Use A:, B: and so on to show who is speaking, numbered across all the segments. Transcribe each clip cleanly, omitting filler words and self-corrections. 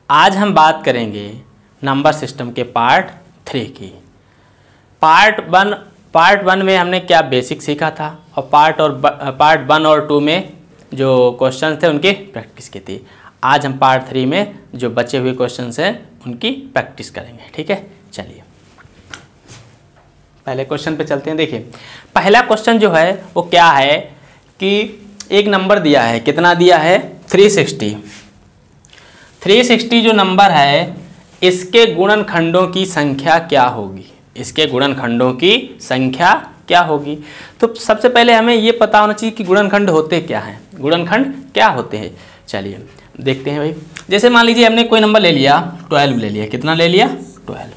A: आज हम बात करेंगे नंबर सिस्टम के पार्ट 3 की। पार्ट वन में हमने क्या बेसिक सीखा था और पार्ट 1 और 2 में जो क्वेश्चन थे उनकी प्रैक्टिस की थी। आज हम पार्ट 3 में जो बचे हुए क्वेश्चन हैं उनकी प्रैक्टिस करेंगे। ठीक है, चलिए पहले क्वेश्चन पे चलते हैं। देखिए पहला क्वेश्चन जो है वो क्या है कि एक नंबर दिया है, कितना दिया है 360 जो नंबर है इसके गुणनखंडों की संख्या क्या होगी, इसके गुणनखंडों की संख्या क्या होगी। तो सबसे पहले हमें ये पता होना चाहिए कि गुणनखंड होते क्या हैं, गुणनखंड क्या होते हैं। चलिए देखते हैं भाई। जैसे मान लीजिए हमने कोई नंबर ले लिया 12 ले लिया, कितना ले लिया 12।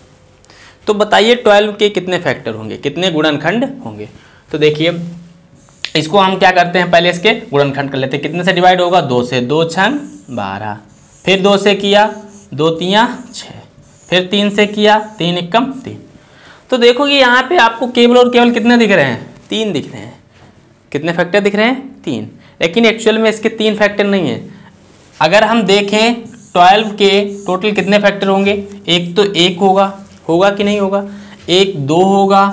A: तो बताइए 12 के कितने फैक्टर होंगे, कितने गुणनखंड होंगे। तो देखिए इसको हम क्या करते हैं, पहले इसके गुणनखंड कर लेते हैं। कितने से डिवाइड होगा, 2 से, 2 छन 12, फिर 2 से किया 2 तियाँ 6, फिर 3 से किया 3 एकम 3। तो देखो कि यहाँ पे आपको केवल और केवल कितने दिख रहे हैं, 3 दिख रहे हैं। कितने फैक्टर दिख रहे हैं, 3। लेकिन एक्चुअल में इसके 3 फैक्टर नहीं है। अगर हम देखें 12 के टोटल कितने फैक्टर होंगे, एक तो 1 होगा कि नहीं होगा, 1 2 होगा,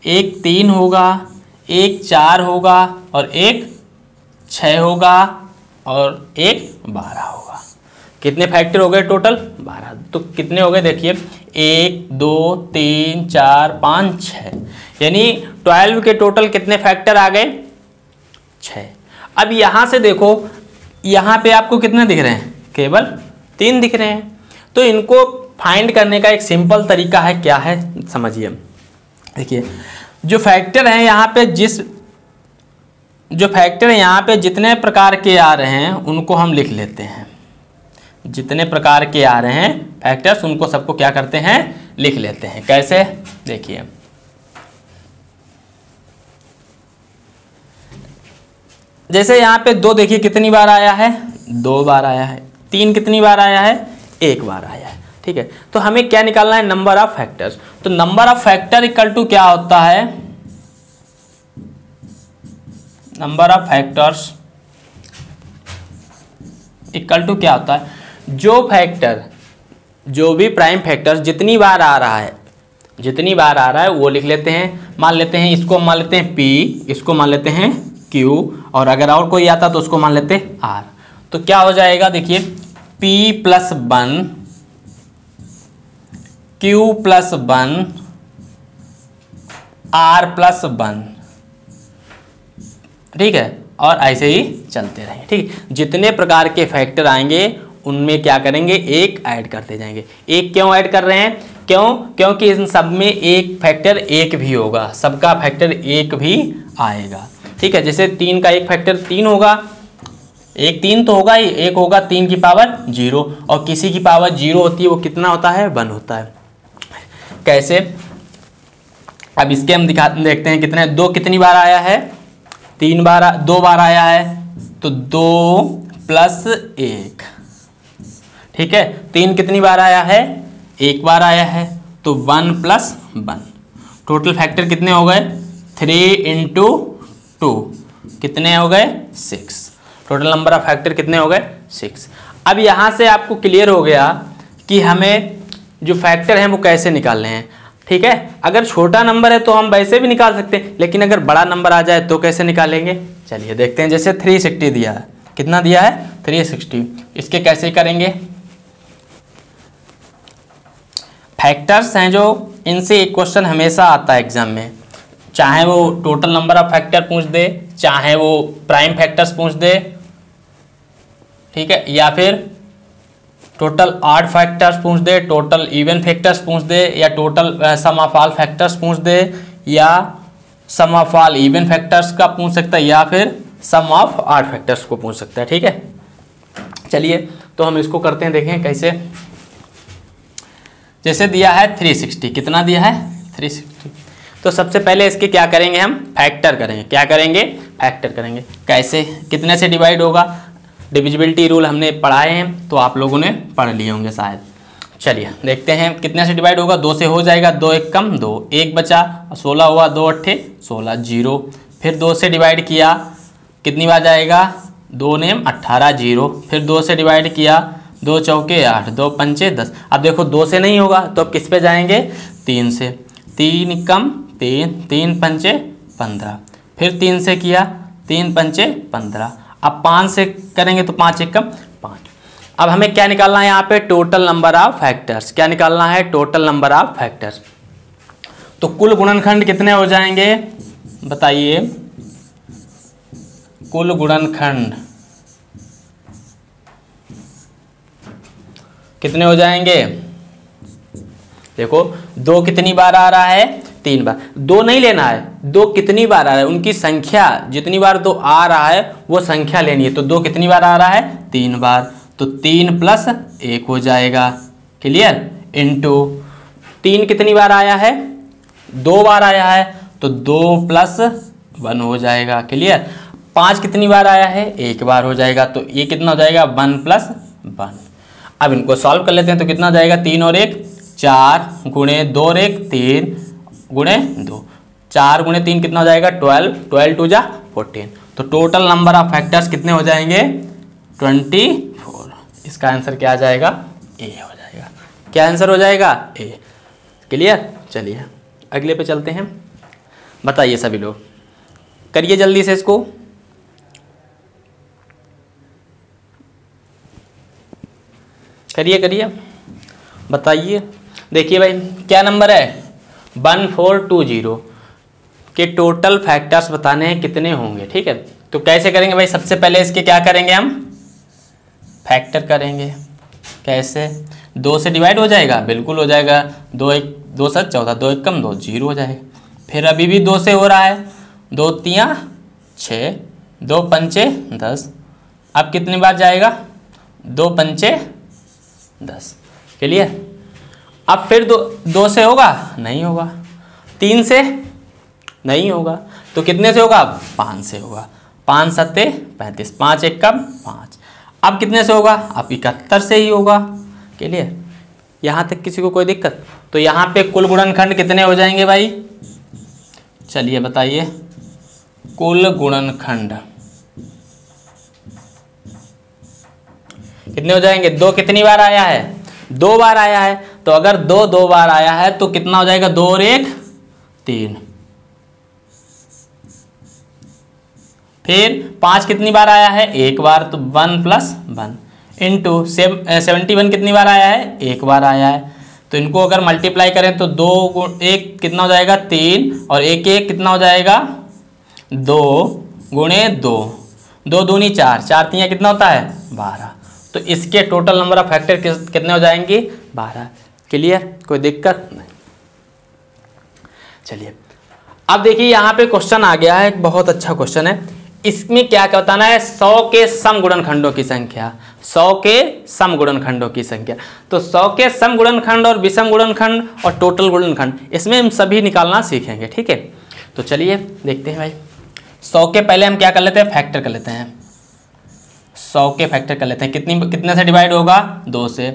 A: 1 3 होगा, 1 4 होगा और 1 6 होगा और 1 12 होगा। कितने फैक्टर हो गए टोटल, 12। तो कितने हो गए देखिए 1 2 3 4 5 6, यानी 12 के टोटल कितने फैक्टर आ गए, 6। अब यहाँ से देखो यहाँ पे आपको कितने दिख रहे हैं, केवल 3 दिख रहे हैं। तो इनको फाइंड करने का एक सिंपल तरीका है, क्या है समझिए। देखिए जो फैक्टर हैं यहाँ पे, जो फैक्टर यहाँ पे जितने प्रकार के आ रहे हैं उनको हम लिख लेते हैं। जितने प्रकार के आ रहे हैं फैक्टर्स उनको सबको क्या करते हैं, लिख लेते हैं। कैसे, देखिए जैसे यहाँ पे 2 देखिए कितनी बार आया है, 2 बार आया है। 3 कितनी बार आया है, 1 बार आया है। ठीक है, तो हमें क्या निकालना है, नंबर ऑफ फैक्टर्स। तो number of factor equal to क्या होता है, number of factors equal to क्या होता है, जो फैक्टर, जो भी प्राइम फैक्टर जितनी बार आ रहा है, जितनी बार आ रहा है वो लिख लेते हैं। मान लेते हैं इसको मान लेते हैं P, इसको मान लेते हैं Q, और अगर और कोई आता तो उसको मान लेते हैं R। तो क्या हो जाएगा देखिए P + 1, Q + 1, R + 1। ठीक है, और ऐसे ही चलते रहेंगे। ठीक है, जितने प्रकार के फैक्टर आएंगे उनमें क्या करेंगे, एक ऐड करते जाएंगे। एक क्यों ऐड कर रहे हैं, क्योंकि इन सब में एक फैक्टर 1 भी होगा, सबका फैक्टर 1 भी आएगा। ठीक है, जैसे 3 का एक फैक्टर 3 होगा, 1 3 तो होगा ही, 1 होगा 3 की पावर 0, और किसी की पावर 0 होती है वो कितना होता है, 1 होता है। कैसे, अब इसके हम देखते हैं कितने, 2 कितनी बार आया है, 2 बार आया है, तो 2 + 1। ठीक है, 3 कितनी बार आया है, 1 बार आया है, तो 1 + 1। टोटल फैक्टर कितने हो गए, 3 × 2 कितने हो गए, 6। टोटल नंबर ऑफ फैक्टर कितने हो गए, 6। अब यहाँ से आपको क्लियर हो गया कि हमें जो फैक्टर हैं वो कैसे निकालने हैं। ठीक है, अगर छोटा नंबर है तो हम वैसे भी निकाल सकते हैं, लेकिन अगर बड़ा नंबर आ जाए तो कैसे निकालेंगे, चलिए देखते हैं। जैसे 360 दिया है, कितना दिया है 360, इसके कैसे करेंगे। फैक्टर्स हैं जो, इनसे एक क्वेश्चन हमेशा आता है एग्जाम में, चाहे वो टोटल नंबर ऑफ फैक्टर पूछ दे, चाहे वो प्राइम फैक्टर्स पूछ दे, ठीक है, या फिर टोटल ऑड फैक्टर्स पूछ दे, टोटल इवन फैक्टर्स पूछ दे, या total sum of all factors पूछ दे, या सम ऑफ ऑल इवन फैक्टर्स का पूछ सकता है, या फिर सम ऑफ ऑड फैक्टर्स को पूछ सकता है। ठीक है, चलिए तो हम इसको करते हैं, देखें कैसे। जैसे दिया है 360, कितना दिया है 360, तो सबसे पहले इसके क्या करेंगे, हम फैक्टर करेंगे। क्या करेंगे, फैक्टर करेंगे। कैसे, कितने से डिवाइड होगा, डिविजिबिलिटी रूल हमने पढ़ाए हैं तो आप लोगों ने पढ़ लिए होंगे शायद। चलिए देखते हैं कितने से डिवाइड होगा। 2 से हो जाएगा, 2 एक कम 2, 1 बचा, 16 हुआ, 2 अट्ठे 16, 0। फिर 2 से डिवाइड किया, कितनी बार जाएगा, 2 नेम 18, 0। फिर 2 से डिवाइड किया, 2 चौके 8, 2 पंचे 10। अब देखो 2 से नहीं होगा तो अब किस पे जाएंगे, 3 से। 3 कम 3, 3 पंचे 15। फिर 3 से किया, 3 पंचे 15। अब 5 से करेंगे तो 5 एक कम 5। अब हमें क्या निकालना है यहाँ पे, टोटल नंबर ऑफ फैक्टर्स। क्या निकालना है, टोटल नंबर ऑफ फैक्टर्स। तो कुल गुणनखंड कितने हो जाएंगे बताइए, कुल गुणनखंड कितने हो जाएंगे। देखो 2 कितनी बार आ रहा है, 3 बार। 2 नहीं लेना है, 2 कितनी बार आ रहा है, उनकी संख्या, जितनी बार 2 आ रहा है वो संख्या लेनी है। तो 2 कितनी बार आ रहा है, 3 बार। तो 3 + 1 हो जाएगा, क्लियर। इनटू 3 कितनी बार आया है, 2 बार आया है, तो 2 + 1 हो जाएगा, क्लियर। 5 कितनी बार आया है, 1 बार हो जाएगा, तो ये कितना हो जाएगा, 1 + 1। अब इनको सॉल्व कर लेते हैं, तो कितना हो जाएगा, 3 और 1 4 गुणे 2 और 1 3 गुणे 2, 4 गुणे 3 कितना हो जाएगा, 12, 12 2 जा 14। तो टोटल नंबर ऑफ फैक्टर्स कितने हो जाएंगे, 24। इसका आंसर क्या आ जाएगा, ए हो जाएगा। क्या आंसर हो जाएगा, ए, क्लियर। चलिए अगले पे चलते हैं। बताइए सभी लोग, करिए जल्दी से इसको। करिए करिए, बताइए। देखिए भाई क्या नंबर है, 1420 के टोटल फैक्टर्स बताने हैं कितने होंगे, ठीक है। तो कैसे करेंगे भाई, सबसे पहले इसके क्या करेंगे, हम फैक्टर करेंगे। कैसे, 2 से डिवाइड हो जाएगा, बिल्कुल हो जाएगा। 2 1 2 7 14, 2 1 कम 2, 0 हो जाएगा। फिर अभी भी 2 से हो रहा है, 2 3 6, 2 पंचे 10। अब कितनी बार जाएगा, 2 पंचे 10, क्लियर। अब फिर 2 से होगा, नहीं होगा। 3 से नहीं होगा, तो कितने से होगा, 5 से होगा। 5 7 35, 5 1 कम 5। अब कितने से होगा, अब 71 से ही होगा, क्लियर। यहाँ तक किसी को कोई दिक्कत। तो यहाँ पे कुल गुणनखंड कितने हो जाएंगे भाई, चलिए बताइए। कुल गुणनखंड कितने हो जाएंगे, 2 कितनी बार आया है, 2 बार आया है। तो अगर 2 2 बार आया है तो कितना हो जाएगा, 2 और 1 3। फिर 5 कितनी बार आया है, 1 बार, तो 1 + 1 इंटू 71 कितनी बार आया है, 1 बार आया है। तो इनको अगर मल्टीप्लाई करें तो 2 1 कितना हो जाएगा, 3, और 1 1 कितना हो जाएगा, 2 गुणे 2, 2 दूनी 4, 4 3 कितना होता है, 12। तो इसके टोटल नंबर ऑफ फैक्टर कितने हो जाएंगे, 12, क्लियर। कोई दिक्कत नहीं। चलिए अब देखिए यहाँ पे क्वेश्चन आ गया है, एक बहुत अच्छा क्वेश्चन है। इसमें क्या बताना है, 100 के सम गुणनखंडों की संख्या, 100 के सम गुणनखंडों की संख्या। तो 100 के सम गुणनखंड और विषम गुणनखंड और टोटल गुणनखंड, इसमें हम सभी निकालना सीखेंगे, ठीक है। तो चलिए देखते हैं भाई। 100 के पहले हम क्या कर लेते हैं, फैक्टर कर लेते हैं। 100 के फैक्टर कर लेते हैं, कितने से डिवाइड होगा, 2 से।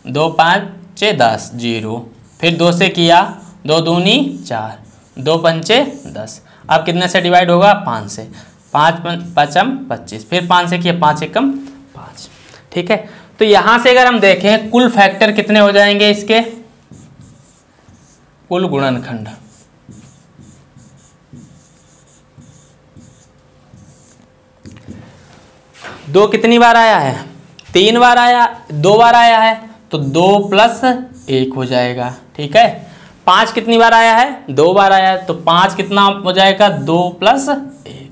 A: 2 5 10 0। फिर 2 से किया, 2 दूनी 4, 2 पंचे 10। अब कितने से डिवाइड होगा, 5 से। 5 5 25। फिर 5 से किया, 5 1 5, ठीक है। तो यहाँ से अगर हम देखें कुल फैक्टर कितने हो जाएंगे इसके, कुल गुणनखंड, दो कितनी बार आया है, 3 बार आया, 2 बार आया है, तो 2 + 1 हो जाएगा, ठीक है। 5 कितनी बार आया है, 2 बार आया है, तो 5 कितना हो जाएगा, 2 + 1।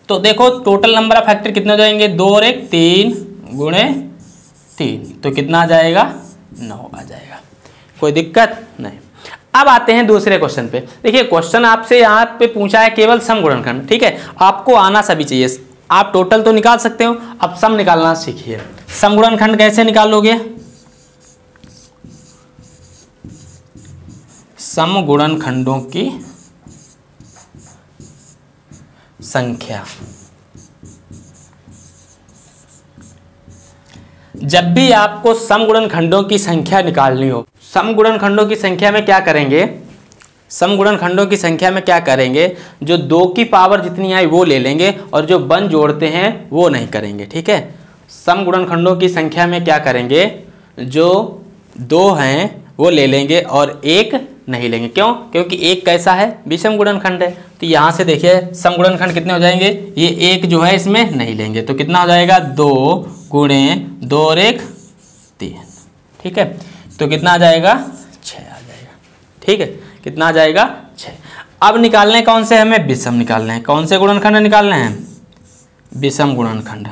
A: तो देखो टोटल नंबर ऑफ फैक्टर कितने हो जाएंगे, 2 और 1 3 गुणे 3, तो कितना आ जाएगा, 9 आ जाएगा। कोई दिक्कत नहीं। अब आते हैं दूसरे क्वेश्चन पे। देखिए क्वेश्चन आपसे यहाँ पे पूछा है केवल सम गुणनखंड, ठीक है। आपको आना सभी चाहिए, आप टोटल तो निकाल सकते हो, अब सम निकालना सीखिए। सम गुणनखंड कैसे निकालोगे, सम गुणनखंडों की संख्या, जब भी आपको समगुणनखंडों की संख्या निकालनी हो, समगुणनखंडों की संख्या में क्या करेंगे, समगुणनखंडों की संख्या में क्या करेंगे, जो 2 की पावर जितनी आई वो ले लेंगे और जो 1 जोड़ते हैं वो नहीं करेंगे। ठीक है, समगुणनखंडों की संख्या में क्या करेंगे, जो 2 हैं वो ले लेंगे और 1 नहीं लेंगे। क्यों? क्योंकि 1 कैसा है, विषम गुणनखंड है। तो यहाँ से देखिए समगुणनखंड कितने हो जाएंगे, ये 1 जो है इसमें नहीं लेंगे, तो कितना हो जाएगा 2 गुणे 2 और 1 3। ठीक है, तो कितना आ जाएगा 6 आ जाएगा। ठीक है, कितना आ जाएगा 6। अब निकालने कौन से हमें, विषम निकालने हैं। कौन से गुणनखंड निकालने हैं, विषम गुणनखंड।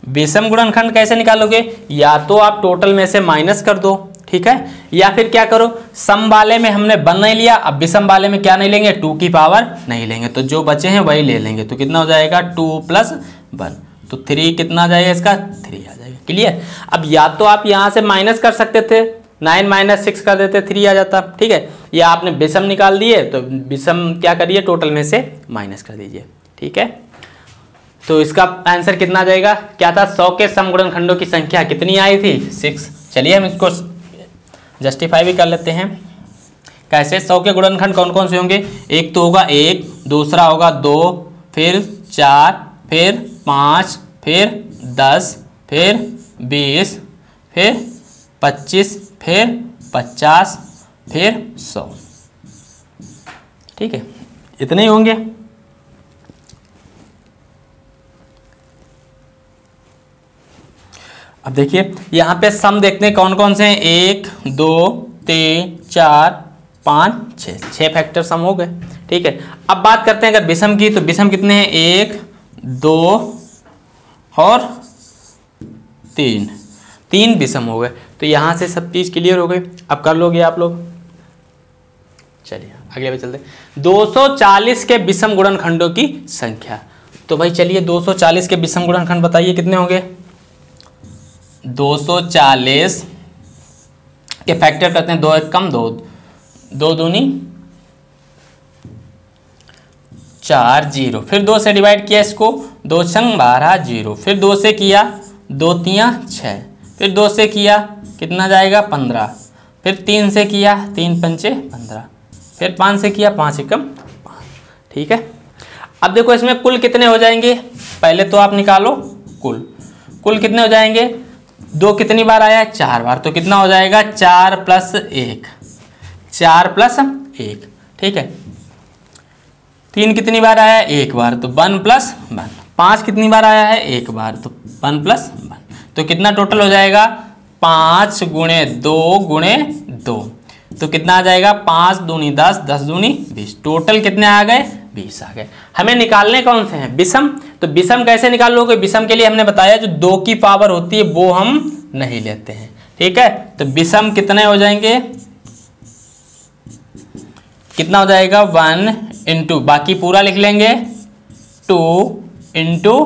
A: विषम गुणनखंड कैसे निकालोगे, या तो आप टोटल में से माइनस कर दो, ठीक है, या फिर क्या करो, सम वाले में हमने 1 नहीं लिया, अब विषम वाले में क्या नहीं लेंगे, 2 की पावर नहीं लेंगे, तो जो बचे हैं वही ले लेंगे। तो कितना हो जाएगा 2 + 1, तो 3 कितना आ जाएगा इसका, 3 आ जाएगा। क्लियर। अब या तो आप यहाँ से माइनस कर सकते थे, 9 - 6 कर देते, 3 आ जाता। ठीक है, या आपने विषम निकाल दिए तो विषम क्या करिए, टोटल में से माइनस कर दीजिए। ठीक है, तो इसका आंसर कितना आ जाएगा, क्या था, 100 के समगुणनखंडों की संख्या कितनी आई थी, 6। चलिए हम इसको जस्टिफाई भी कर लेते हैं। कैसे, 100 के गुणनखंड कौन कौन से होंगे, एक तो होगा 1, दूसरा होगा 2, फिर 4, फिर 5, फिर 10, फिर 20, फिर 25, फिर 50, फिर 100। ठीक है, इतने ही होंगे। अब देखिए यहाँ पे सम देखते हैं कौन कौन से हैं, 1 2 3 4 5 6 फैक्टर सम हो गए। ठीक है, अब बात करते हैं अगर विषम की, तो विषम कितने हैं, 1 2 और 3 विषम हो गए। तो यहाँ से सब चीज़ क्लियर हो गई। अब कर लोगे आप लोग। चलिए अगले पे चलते हैं, 240 के विषम गुणनखंडों की संख्या। तो भाई चलिए 240 के विषम गुणनखंड बताइए कितने होंगे। 240 के फैक्टर करते हैं, 2 1 कम 2, 2 दूनी 4 0, फिर 2 से डिवाइड किया इसको, 2 छंग 12 0, फिर 2 से किया, 2 तियां 6, फिर 2 से किया कितना जाएगा 15, फिर 3 से किया 3 पंचे 15, फिर 5 से किया 5 एकम 5। ठीक है, अब देखो इसमें कुल कितने हो जाएंगे, पहले तो आप निकालो कुल कितने हो जाएंगे। 2 कितनी बार आया है, 4 बार, तो कितना हो जाएगा 4 + 1, 4 + 1। ठीक है, 3 कितनी बार आया है, 1 बार, तो 1 + 1। 5 कितनी बार आया है, 1 बार, तो 1 + 1। तो कितना टोटल हो जाएगा, 5 × 2 × 2, तो कितना आ जाएगा 5 दूनी 10, 10 दूनी 20। टोटल कितने आ गए, 20 आ गए। हमें निकालने कौन से हैं, विषम। तो विषम कैसे निकाल लोगे, विषम के लिए हमने बताया जो 2 की पावर होती है वो हम नहीं लेते हैं। ठीक है, तो विषम कितने हो जाएंगे, कितना हो जाएगा 1 × बाकी पूरा लिख लेंगे 2 ×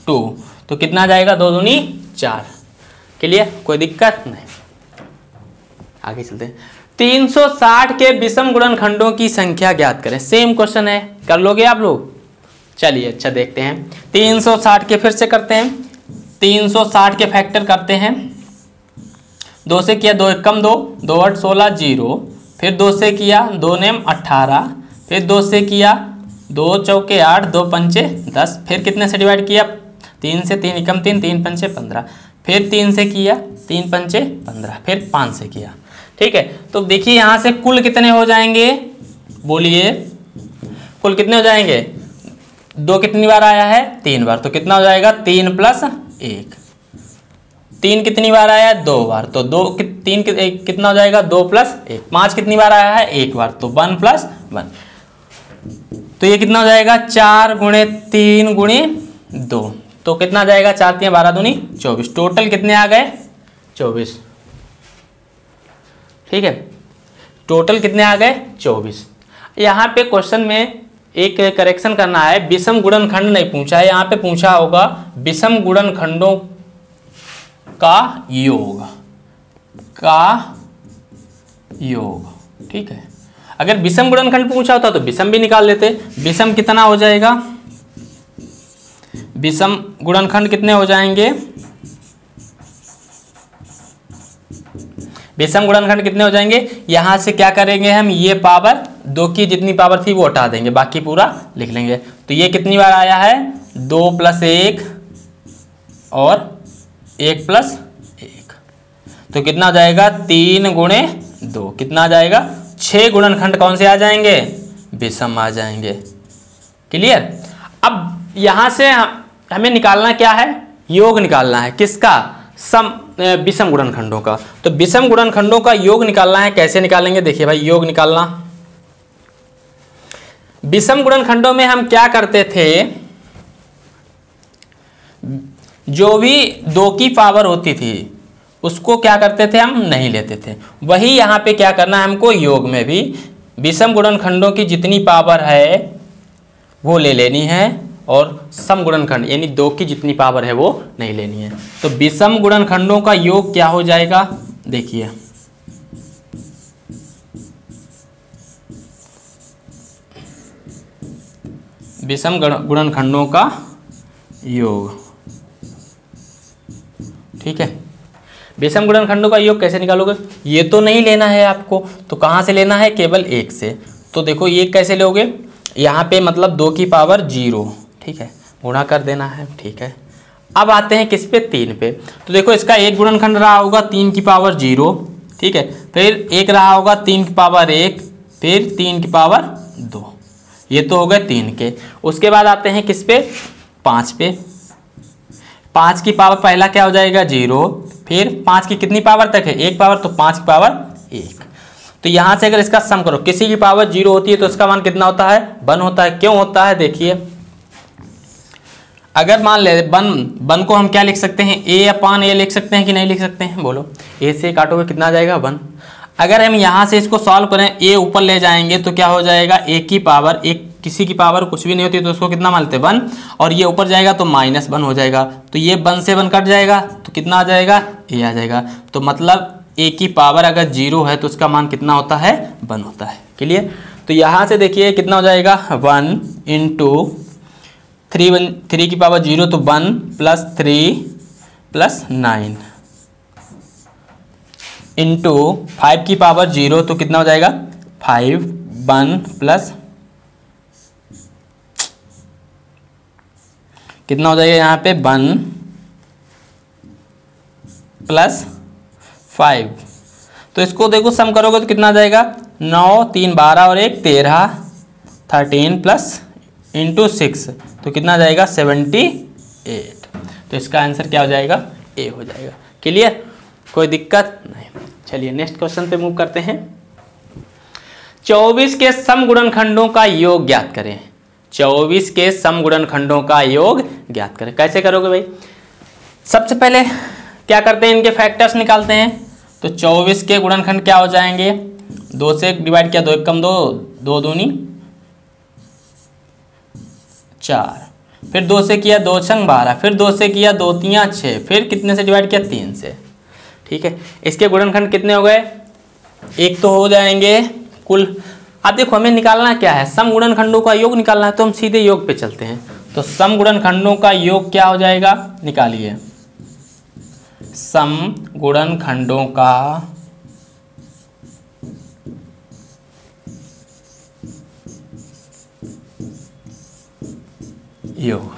A: 2, तो कितना आ जाएगा 2 दूनी 4। क्लियर, कोई दिक्कत नहीं। आगे चलते हैं, 360 के विषम गुणनखंडों की संख्या ज्ञात करें। सेम क्वेश्चन है, कर लोगे आप लोग। चलिए अच्छा देखते हैं, 360 के फिर से करते हैं, 360 के फैक्टर करते हैं। 2 से किया 2 1 कम 2, 2 8 16 0, फिर 2 से किया 2 नेम 18, फिर 2 से किया 2 चौके 8, 2 पंचे 10, फिर कितने से डिवाइड किया, 3 से 3 एकम 3, 3 पंचे 15, फिर 3 से किया 3 पंचे 15, फिर 5 से किया। ठीक है, तो देखिए यहाँ से कुल कितने हो जाएंगे, बोलिए कुल कितने हो जाएंगे। 2 कितनी बार आया है, 3 बार, तो कितना हो जाएगा 3 + 1। 3 कितनी बार आया है, 2 बार, तो 3 कितना हो जाएगा 2 + 1। 5 कितनी बार आया है, 1 बार, तो 1 + 1। तो ये कितना हो जाएगा 4 × 3 × 2, तो कितना आ जाएगा 4 3 12 दूनी 24। टोटल कितने आ गए 24। ठीक है, टोटल कितने आ गए 24। यहाँ पे क्वेश्चन में एक करेक्शन करना है, विषम गुणनखंड नहीं पूछा है, यहाँ पे पूछा होगा विषम गुणनखंडों का योग। ठीक है, अगर विषम गुणनखंड पूछा होता तो विषम भी निकाल लेते। विषम कितना हो जाएगा, विषम गुणनखंड कितने हो जाएंगे, विषम गुणनखंड कितने हो जाएंगे, यहां से क्या करेंगे हम, ये पावर 2 की जितनी पावर थी वो हटा देंगे, बाकी पूरा लिख लेंगे। तो ये कितनी बार आया है, 2 + 1 और 1 + 1, तो कितना हो जाएगा 3 × 2, कितना आ जाएगा 6 गुणनखंड कौन से आ जाएंगे, विषम आ जाएंगे। क्लियर। अब यहां से हमें निकालना क्या है, योग निकालना है, किसका, विषम गुणनखंडों का। तो विषम गुणनखंडों का योग निकालना है, कैसे निकालेंगे, देखिए भाई योग निकालना, विषम गुणनखंडों में हम क्या करते थे, जो भी 2 की पावर होती थी उसको क्या करते थे, हम नहीं लेते थे। वही यहाँ पे क्या करना है हमको, योग में भी विषम गुणनखंडों की जितनी पावर है वो ले लेनी है, और सम गुणनखंड यानी 2 की जितनी पावर है वो नहीं लेनी है। तो विषम गुणनखंडों का योग क्या हो जाएगा, देखिए विषम गुणनखंडों का योग, ठीक है। विषम गुणनखंडों का योग कैसे निकालोगे, ये तो नहीं लेना है आपको, तो कहाँ से लेना है, केवल 1 से। तो देखो ये कैसे लोगे, यहाँ पे मतलब 2 की पावर 0, ठीक है, गुणा कर देना है, ठीक है। अब आते हैं किस पे, 3 पे। तो देखो इसका एक गुणनखंड रहा होगा 3 की पावर 0, ठीक है, फिर एक रहा होगा 3 की पावर 1, फिर 3 की पावर 2, ये तो हो गए 3 के। उसके बाद आते हैं किस पे, 5 पे। 5 की पावर पहला क्या हो जाएगा 0, फिर 5 की कितनी पावर तक है, 1 पावर, तो 5 की पावर 1। तो यहाँ से अगर इसका सम करो, किसी की पावर 0 होती है तो इसका मान कितना होता है, 1 होता है। क्यों होता है, देखिए अगर मान ले 1 को हम क्या लिख सकते हैं, a/a लिख सकते हैं कि नहीं लिख सकते हैं, बोलो। a से काटोगे कितना आ जाएगा 1। अगर हम यहाँ से इसको सॉल्व करें, a ऊपर ले जाएंगे तो क्या हो जाएगा, a की पावर, एक किसी की पावर कुछ भी नहीं होती तो उसको कितना मान लेते हैं 1, और ये ऊपर जाएगा तो -1 हो जाएगा, तो ये 1 से 1 कट जाएगा तो कितना आ जाएगा, a आ जाएगा। तो मतलब a की पावर अगर 0 है तो उसका मान कितना होता है, 1 होता है। क्लियर। तो यहाँ से देखिए कितना हो जाएगा, 1 × 3 की पावर 0 तो 1 + 3 + 9 इंटू 5 की पावर 0 तो कितना हो जाएगा, 5 1 प्लस कितना हो जाएगा यहाँ पे 1 + 5। तो इसको देखो सम करोगे तो कितना आ जाएगा, 9 3 12 और 1 13 13 प्लस इंटू 6 तो कितना आ जाएगा 78। तो इसका आंसर क्या हो जाएगा, ए हो जाएगा। क्लियर, कोई दिक्कत नहीं। चलिए नेक्स्ट क्वेश्चन पे मूव करते हैं। 24 के सम गुणनखंडों का योग ज्ञात करें। 24 के सम गुणनखंडों का योग ज्ञात करें। कैसे करोगे भाई, सबसे पहले क्या करते हैं, इनके फैक्टर्स निकालते हैं। तो 24 के गुणनखंड क्या हो जाएंगे, 2 से डिवाइड किया 2 1 कम 2 2 दूनी 4, फिर 2 से किया 2 छंग 12, फिर 2 से किया 2 3 6, फिर कितने से डिवाइड किया 3 से। ठीक है, इसके गुणनखंड कितने हो गए, एक तो हो जाएंगे कुल। अब देखो हमें निकालना क्या है, सम गुणनखंडों का योग निकालना है, तो हम सीधे योग पे चलते हैं। तो सम गुणनखंडों का योग क्या हो जाएगा, निकालिए। सम गुणनखंडों का योग,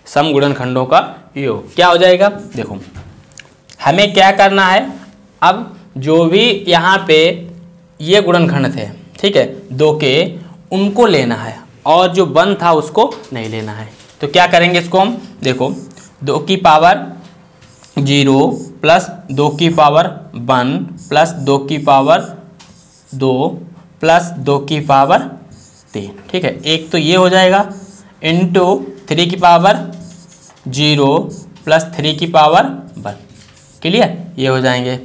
A: सम गुणनखंडों का योग क्या हो जाएगा। देखो हमें क्या करना है, अब जो भी यहाँ पे ये गुणनखंड थे, ठीक है, 2 के, उनको लेना है और जो 1 था उसको नहीं लेना है। तो क्या करेंगे इसको हम, देखो 2 की पावर 0 प्लस 2 की पावर 1 प्लस 2 की पावर 2 प्लस 2 की पावर 3, ठीक है, एक तो ये हो जाएगा, इंटू 3 की पावर 0 प्लस 3 की पावर 1। क्लियर, ये हो जाएंगे।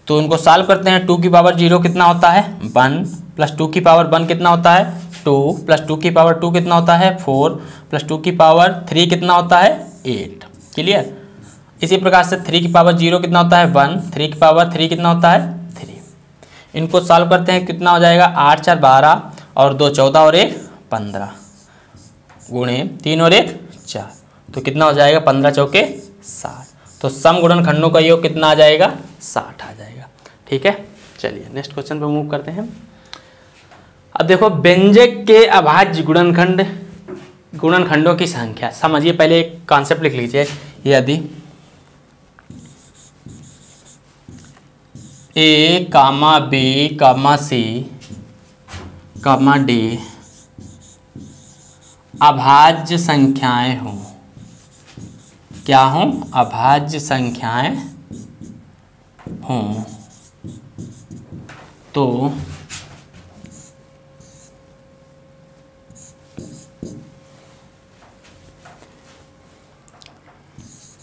A: तो उनको सॉल्व करते हैं। 2 की पावर 0 कितना होता है 1, प्लस 2 की पावर 1 कितना होता है 2, प्लस 2 की पावर 2 कितना होता है 4, प्लस 2 की पावर 3 कितना होता है 8। क्लियर, इसी प्रकार से 3 की पावर 0 कितना होता है 1, 3 की पावर 3 कितना होता है 3। इनको सॉल्व करते हैं, कितना हो जाएगा 8 4 12 और 2 14 और 1 15 गुणे 3 और 1 4, तो कितना हो जाएगा 15 चौके 60। तो सम गुणनखंडों का योग कितना आ जाएगा 60 आ जाएगा। ठीक है, चलिए नेक्स्ट क्वेश्चन पे मूव करते हैं। अब देखो व्यंजक के अभाज्य गुणनखंडों की संख्या समझिए। पहले एक कॉन्सेप्ट लिख लीजिए, यदि ए कामा बी कामा सी कामा डी अभाज्य संख्याएं हों, क्या हों, अभाज्य संख्याएं हों, तो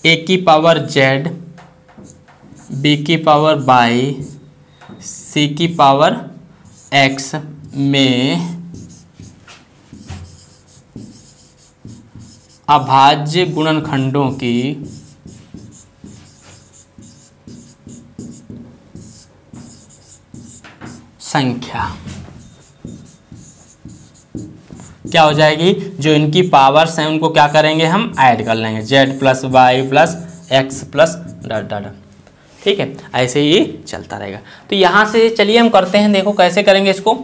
A: ए की पावर जेड, बी की पावर वाई, सी की पावर एक्स में अभाज्य गुणनखंडों की संख्या क्या हो जाएगी, जो इनकी पावर्स हैं उनको क्या करेंगे हम ऐड कर लेंगे, z plus Y plus X plus dot dot. ठीक है, ऐसे ही चलता रहेगा। तो यहाँ से चलिए हम करते हैं, देखो कैसे करेंगे इसको।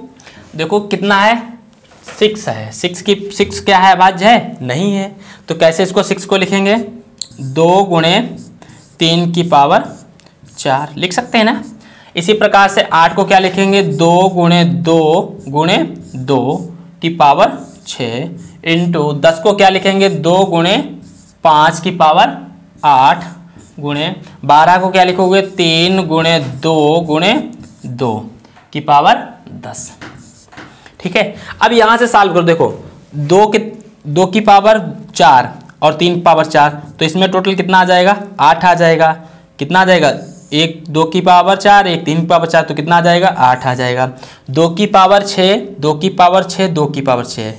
A: देखो कितना है 6 है, 6 क्या है अभाज्य है नहीं है, तो कैसे इसको 6 को लिखेंगे 2 गुणे 3 की पावर 4 लिख सकते हैं ना। इसी प्रकार से 8 को क्या लिखेंगे 2 गुणे 2 गुणे 2 की पावर 6 इंटू 10 को क्या लिखेंगे 2 गुणे 5 की पावर 8 गुणे 12 को क्या लिखोगे 3 गुणे 2 गुणे 2 की पावर 10। ठीक है, अब यहाँ से सॉल्व करो। देखो 2 की पावर 4 और 3 की पावर 4, तो इसमें टोटल कितना आ जाएगा 8 आ जाएगा। कितना आ जाएगा, एक 2 की पावर 4 एक 3 की पावर 4, तो कितना आ जाएगा 8 आ जाएगा। 2 की पावर 6 2 की पावर 6 2 की पावर 6,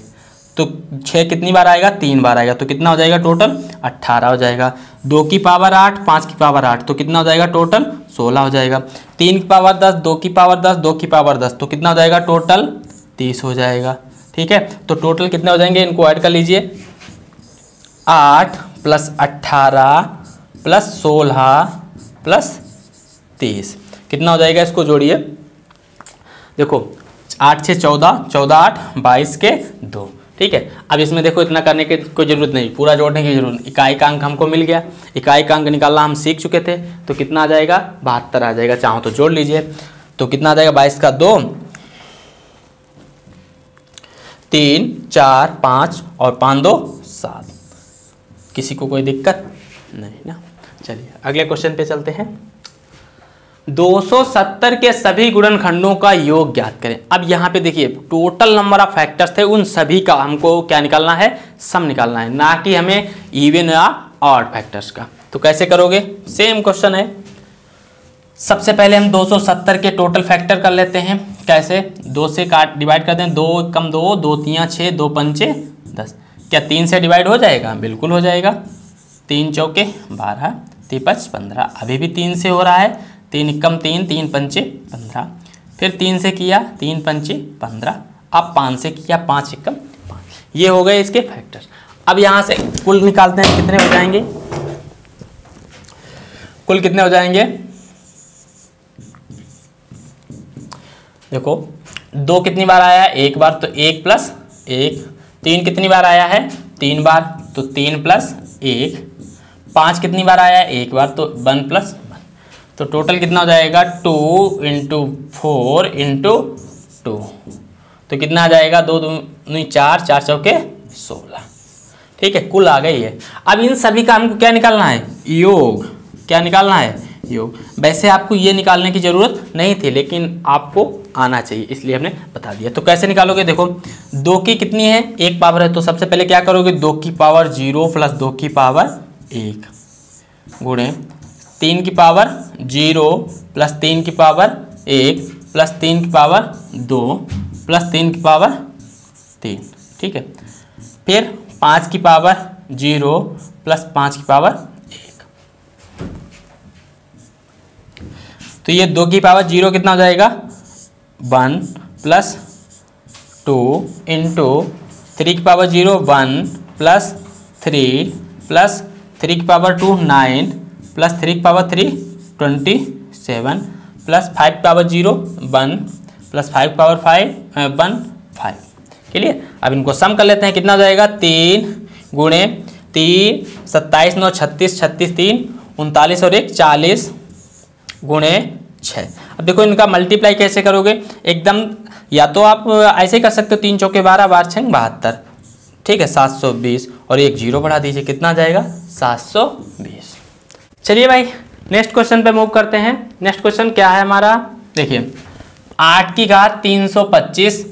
A: तो 6 कितनी बार आएगा 3 बार आएगा, तो कितना हो जाएगा टोटल 18 हो जाएगा। 2 की पावर 8 5 की पावर 8, तो कितना हो जाएगा टोटल 16 हो जाएगा। 3 की पावर 10 2 की पावर 10 2 की पावर 10, तो कितना हो जाएगा टोटल 30 हो जाएगा। ठीक है, तो टोटल कितने हो जाएंगे इनको ऐड कर लीजिए, 8 प्लस 18 प्लस 16 प्लस 30, कितना हो जाएगा इसको जोड़िए। देखो 8 6 14 14 8 22 के 2। ठीक है, अब इसमें देखो इतना करने की कोई ज़रूरत नहीं, पूरा जोड़ने की जरूरत। इकाई का अंक हमको मिल गया, इकाई का अंक निकालना हम सीख चुके थे, तो कितना आ जाएगा 72 आ जाएगा। चाहो तो जोड़ लीजिए, तो कितना आ जाएगा 22 का 2 3 4 5 और 5 2 7। किसी को कोई दिक्कत नहीं ना। चलिए अगले क्वेश्चन पे चलते हैं। 270 के सभी गुणनखंडों का योग ज्ञात करें। अब यहाँ पे देखिए टोटल नंबर ऑफ फैक्टर्स थे, उन सभी का हमको क्या निकालना है, सम निकालना है, ना कि हमें इवन या ऑड फैक्टर्स का। तो कैसे करोगे, सेम क्वेश्चन है। सबसे पहले हम 270 के टोटल फैक्टर कर लेते हैं। कैसे, 2 से डिवाइड कर दें, 2 कम 2 2 3 6 2 5 10। क्या 3 से डिवाइड हो जाएगा, बिल्कुल हो जाएगा। 3 चौके 12 3 5 15, अभी भी 3 से हो रहा है, 3 एकम 3 3 पंचे 15, फिर 3 से किया 3 पंचे 15, अब 5 से किया 5 एकम 5। ये हो गए इसके फैक्टर। अब यहाँ से कुल निकालते हैं, कितने हो जाएंगे, कुल कितने हो जाएंगे। देखो 2 कितनी बार आया है, एक बार, तो 1 प्लस 1। 3 कितनी बार आया है 3 बार, तो 3 प्लस 1। 5 कितनी बार आया है, एक बार, तो 1 प्लस 1। तो टोटल कितना हो जाएगा 2 इंटू 4 इंटू 2, तो कितना आ जाएगा 2 2 4 4 चौके 16। ठीक है, कुल आ गई है। अब इन सभी का हमको क्या निकालना है, योग। क्या निकालना है, योग। वैसे आपको ये निकालने की ज़रूरत नहीं थी, लेकिन आपको आना चाहिए, इसलिए हमने बता दिया। तो कैसे निकालोगे, देखो 2 की कितनी है, 1 पावर है, तो सबसे पहले क्या करोगे 2 की पावर 0 प्लस 2 की पावर 1 गुणे 3 की पावर 0 प्लस 3 की पावर 1 प्लस 3 की पावर 2 प्लस 3 की पावर 3। ठीक है, फिर 5 की पावर 0 प्लस 5 की पावर 1। तो ये 2 की पावर 0 कितना हो जाएगा 1 प्लस 2 इंटू 3 की पावर 0 1 प्लस 3 प्लस 3 की पावर 2 9 प्लस 3 की पावर 3 27 प्लस 5 की पावर 0 1 प्लस 5 की पावर 5 1 5। क्लियर। अब इनको सम कर लेते हैं, कितना हो जाएगा 3 गुणे 3 27 9 36 36 3 39 और 1 40 गुणे 6। अब देखो इनका मल्टीप्लाई कैसे करोगे एकदम, या तो आप ऐसे ही कर सकते हो 3 चौके 12 12 6 72, ठीक है 720 और एक 0 बढ़ा दीजिए, कितना आ जाएगा 720। चलिए भाई नेक्स्ट क्वेश्चन पे मूव करते हैं। नेक्स्ट क्वेश्चन क्या है हमारा, देखिए 8 की घात 325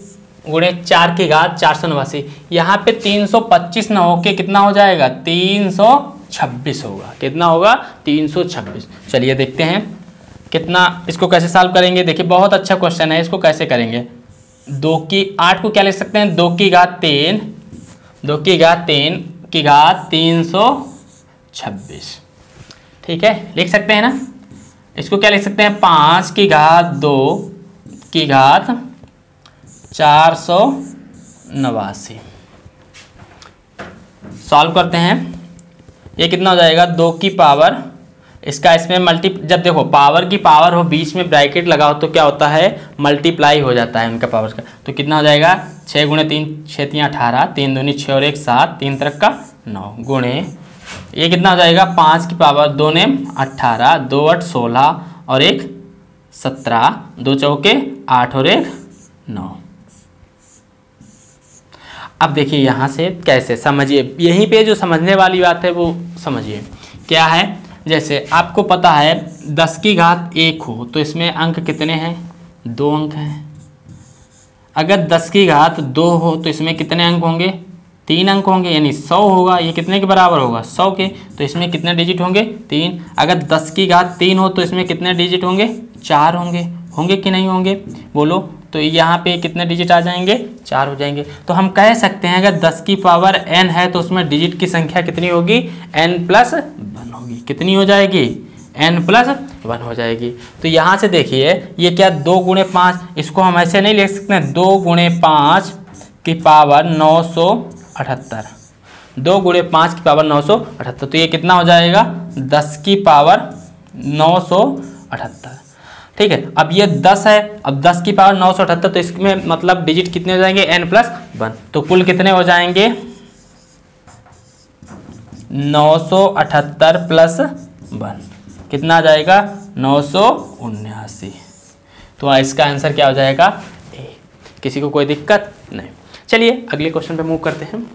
A: गुणे 4 की घात 489। यहाँ पे 325 न होके कितना हो जाएगा 326 होगा, कितना होगा 326। चलिए देखते हैं कितना, इसको कैसे सॉल्व करेंगे। देखिए बहुत अच्छा क्वेश्चन है, इसको कैसे करेंगे। 8 को क्या लिख सकते हैं 2 की घात 3 की घात 326, ठीक है लिख सकते हैं ना। इसको क्या लिख सकते हैं 5 की घात 2 की घात 489। सॉल्व करते हैं, ये कितना हो जाएगा 2 की पावर, इसका इसमें जब देखो पावर की पावर हो बीच में ब्रैकेट लगाओ तो क्या होता है मल्टीप्लाई हो जाता है उनका पावर का। तो कितना हो जाएगा 6 गुणे 3 6 3 18 3 दूनी 6 और 1 7 3 तरह का 9 गुणे ये कितना हो जाएगा 5 की पावर 2 ने 18 2 8 16 और 1 17 2 चौके 8 और 1 9। अब देखिए यहाँ से कैसे समझिए, यहीं पे जो समझने वाली बात है वो समझिए क्या है। जैसे आपको पता है 10 की घात 1 हो तो इसमें अंक कितने हैं 2 अंक हैं। अगर 10 की घात 2 हो तो इसमें कितने अंक होंगे 3 अंक होंगे, यानी 100 होगा। ये कितने के बराबर होगा 100 के, तो इसमें कितने डिजिट होंगे 3। अगर 10 की घात 3 हो तो इसमें कितने डिजिट होंगे 4 होंगे कि नहीं होंगे बोलो। तो यहाँ पे कितने डिजिट आ जाएंगे 4 हो जाएंगे। तो हम कह सकते हैं अगर 10 की पावर n है तो उसमें डिजिट की संख्या कितनी होगी n+1 होगी। कितनी हो जाएगी n+1 हो जाएगी। तो यहाँ से देखिए ये क्या 2 गुणे 5, इसको हम ऐसे नहीं लिख सकते हैं 2 गुणे 5 की पावर 978, 2 गुणे 5 की पावर 978। तो ये कितना हो जाएगा 10 की पावर 978, ठीक है। अब ये 10 है, अब 10 की पावर 978 तो इसमें मतलब डिजिट कितने हो जाएंगे n+1। तो कुल कितने हो जाएंगे 978 + 1 कितना आ जाएगा 979। तो इसका आंसर क्या हो जाएगा ए। किसी को कोई दिक्कत नहीं। चलिए अगले क्वेश्चन पे मूव करते हैं।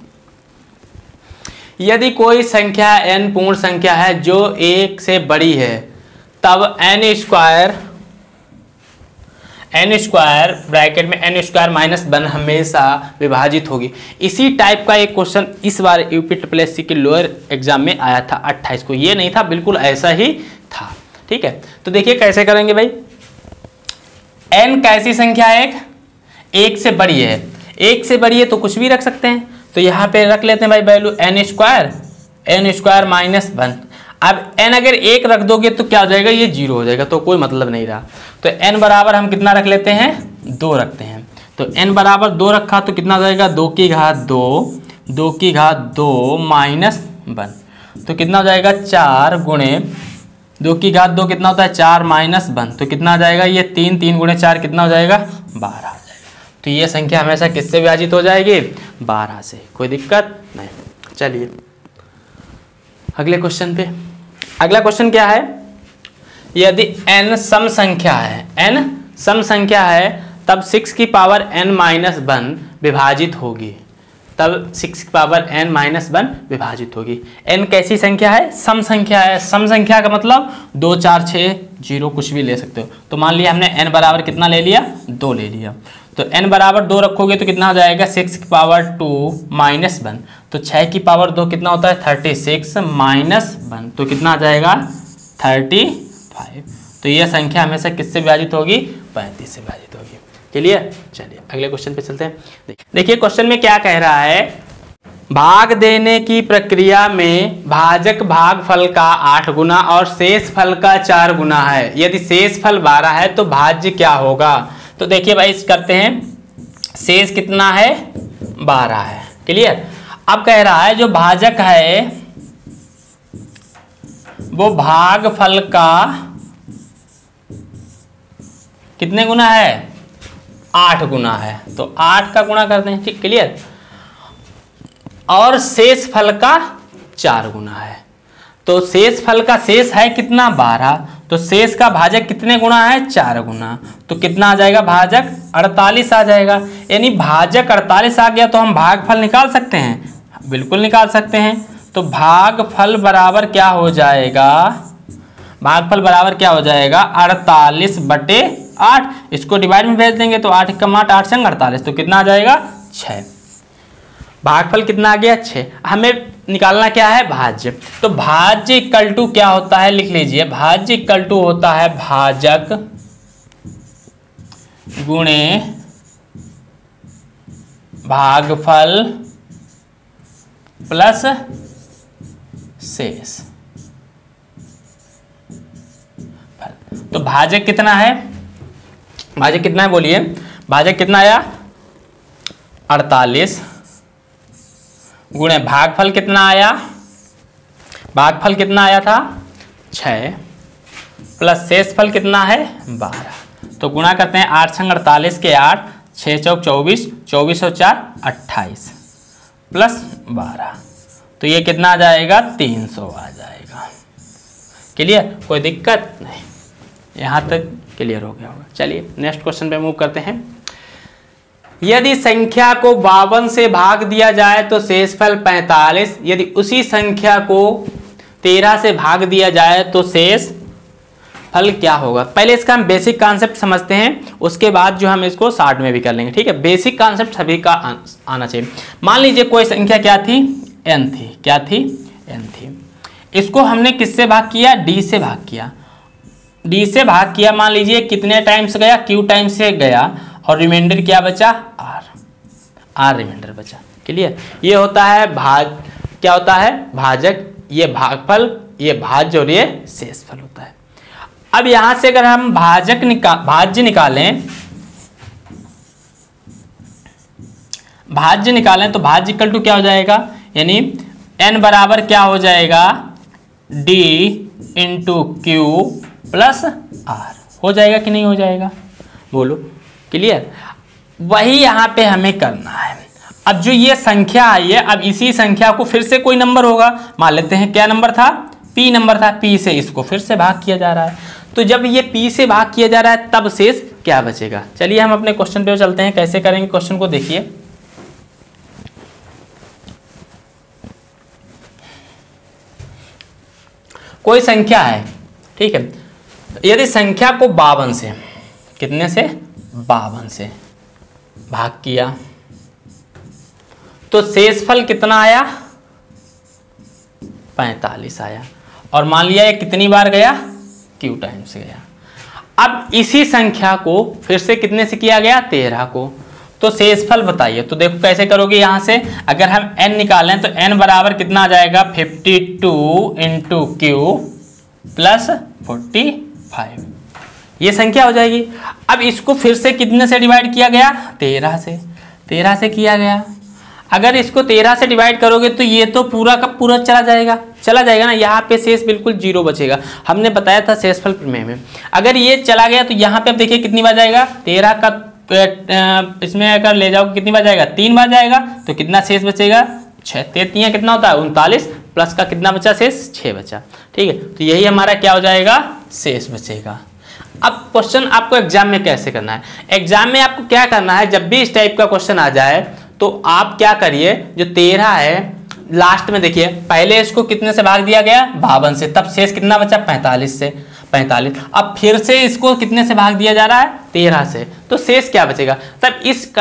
A: यदि कोई संख्या n पूर्ण संख्या है जो 1 से बड़ी है तब n स्क्वायर ब्रैकेट में n² - 1 हमेशा विभाजित होगी। इसी टाइप का एक क्वेश्चन इस बार UPSSC के लोअर एग्जाम में आया था 28 को। ये नहीं था, बिल्कुल ऐसा ही था, ठीक है। तो देखिए कैसे करेंगे भाई। n कैसी संख्या है 1 से बड़ी है, 1 से बड़ी है तो कुछ भी रख सकते हैं। तो यहाँ पे रख लेते हैं भाई वैल्यू n² - 1। अब n अगर 1 रख दोगे तो क्या हो जाएगा ये 0 हो जाएगा, तो कोई मतलब नहीं रहा। तो n बराबर हम कितना रख लेते हैं 2 रखते हैं। तो n बराबर 2 रखा तो कितना हो जाएगा 2 की घात 2 - 1। तो कितना हो जाएगा 4 गुणे 2 की घात 2 कितना होता है 4 - 1। तो कितना आ जाएगा ये 3 गुणे 4 कितना हो जाएगा 12 आ जाएगा। तो ये संख्या हमेशा किससे विभाजित हो जाएगी 12 से, कोई दिक्कत नहीं। चलिए अगले क्वेश्चन पे। अगला क्वेश्चन क्या है, यदि n सम संख्या है तब 6 की पावर n - 1 विभाजित होगी, तब 6 की पावर n - 1 विभाजित होगी। n कैसी संख्या है सम संख्या है। सम संख्या का मतलब 2 4 6 0 कुछ भी ले सकते हो। तो मान लिया हमने n बराबर कितना ले लिया 2 ले लिया। तो n बराबर 2 रखोगे तो कितना हो जाएगा 6 की पावर 2 - 1। तो 6 की पावर 2 कितना होता है 36 - 1। तो कितना आ जाएगा 35। तो यह संख्या हमेशा किससे विभाजित होगी 35 से विभाजित होगी। क्लियर। चलिए अगले क्वेश्चन पे चलते हैं। देखिए क्वेश्चन में क्या कह रहा है, भाग देने की प्रक्रिया में भाजक भागफल का 8 गुना और शेष फल का 4 गुना है। यदि शेष फल 12 है तो भाज्य क्या होगा। तो देखिए भाई करते हैं, शेष कितना है 12 है। क्लियर। अब कह रहा है जो भाजक है वो भागफल का कितने गुना है 8 गुना है, तो 8 का गुणा करते हैं। ठीक, क्लियर। और शेष फल का 4 गुना है, तो शेष फल का शेष है कितना 12, तो शेष का भाजक कितने गुना है 4 गुना, तो कितना आ जाएगा भाजक 48 आ जाएगा। यानी भाजक 48 आ गया तो हम भागफल निकाल सकते हैं, बिल्कुल निकाल सकते हैं। तो भागफल बराबर क्या हो जाएगा, भागफल बराबर क्या हो जाएगा 48/8। इसको डिवाइड में भेज देंगे तो 8 कम 8, 8 संग 48, तो कितना आ जाएगा 6। भागफल कितना आ गया 6। हमें निकालना क्या है भाज्य, तो भाज्य इक्वल टू क्या होता है लिख लीजिए, भाज्य इक्वल टू होता है भाजक गुणे भागफल प्लस शेष। तो भाजक कितना है, भाजक कितना है बोलिए, भाजक कितना आया 48 गुणे भागफल कितना आया, भागफल कितना आया था 6 प्लस शेषफल कितना है 12। तो गुणा करते हैं 8 संग 48 के 8, 6 चौक 24, 24 और 4 28 प्लस 12, तो ये कितना आ जाएगा 300 आ जाएगा। क्लियर, कोई दिक्कत नहीं, यहाँ तक क्लियर हो गया होगा। चलिए नेक्स्ट क्वेश्चन पे मूव करते हैं। यदि संख्या को 52 से भाग दिया जाए तो शेषफल 45, यदि उसी संख्या को 13 से भाग दिया जाए तो शेष फल क्या होगा। पहले इसका हम बेसिक कॉन्सेप्ट समझते हैं, उसके बाद जो हम इसको शॉर्ट में भी कर लेंगे। ठीक है, बेसिक कॉन्सेप्ट सभी का आना चाहिए। मान लीजिए कोई संख्या क्या थी n थी, क्या थी n थी। इसको हमने किससे भाग किया, d से भाग किया, d से भाग किया। मान लीजिए कितने टाइम्स गया, q टाइम्स से गया और रिमाइंडर क्या बचा r रिमाइंडर बचा। क्लियर, ये होता है भाग, क्या होता है भाजक, ये भागफल, ये भाज्य और ये शेषफल होता है। अब यहां से अगर हम भाज्य निकालें, भाज्य निकालें तो भाज्य इक्वल टू क्या हो जाएगा, यानी n बराबर क्या हो जाएगा d into Q plus r हो जाएगा कि नहीं हो जाएगा, बोलो। क्लियर, वही यहां पे हमें करना है। अब जो ये संख्या आई है, अब इसी संख्या को फिर से कोई नंबर होगा, मान लेते हैं क्या नंबर था p नंबर था, p से इसको फिर से भाग किया जा रहा है। तो जब ये p से भाग किया जा रहा है तब शेष क्या बचेगा। चलिए हम अपने क्वेश्चन पे चलते हैं, कैसे करेंगे क्वेश्चन को देखिए। कोई संख्या है, ठीक है, यदि संख्या को 52 से, कितने से 52 से भाग किया तो शेषफल कितना आया 45 आया, और मान लिया ये कितनी बार गया q टाइम्स गया। अब इसी संख्या को फिर से कितने से किया गया 13 को, तो शेषफल बताइए। तो देखो कैसे करोगे, यहां से अगर हम n निकालें तो n बराबर कितना आ जाएगा 52 इंटू क्यू प्लस 45, ये संख्या हो जाएगी। अब इसको फिर से कितने से डिवाइड किया गया 13 से, 13 से किया गया। अगर इसको 13 से डिवाइड करोगे तो ये तो पूरा का पूरा चला जाएगा ना, यहाँ पे शेष बिल्कुल 0 बचेगा। हमने बताया था शेषफल प्रमेय में, अगर ये चला गया तो यहाँ पे अब देखिए कितनी बार जाएगा, 13 का इसमें अगर ले जाओगे कितनी बार जाएगा 3 बार जाएगा, तो कितना शेष बचेगा 6, 3 कितना होता है 39, प्लस का कितना बचा शेष 6 बचा। ठीक है, तो यही हमारा क्या हो जाएगा शेष बचेगा। अब क्वेश्चन आपको एग्जाम में कैसे करना है, एग्जाम में आपको क्या करना है, जब भी इस टाइप का क्वेश्चन आ जाए तो आप क्या करिए, जो 13 है लास्ट में देखिए, पहले इसको कितने से भाग दिया गया 52 से, तब शेष कितना बचा 45 से, 45। अब फिर से इसको कितने से भाग दिया जा रहा है 13 से, तो शेष क्या बचेगा। तब इस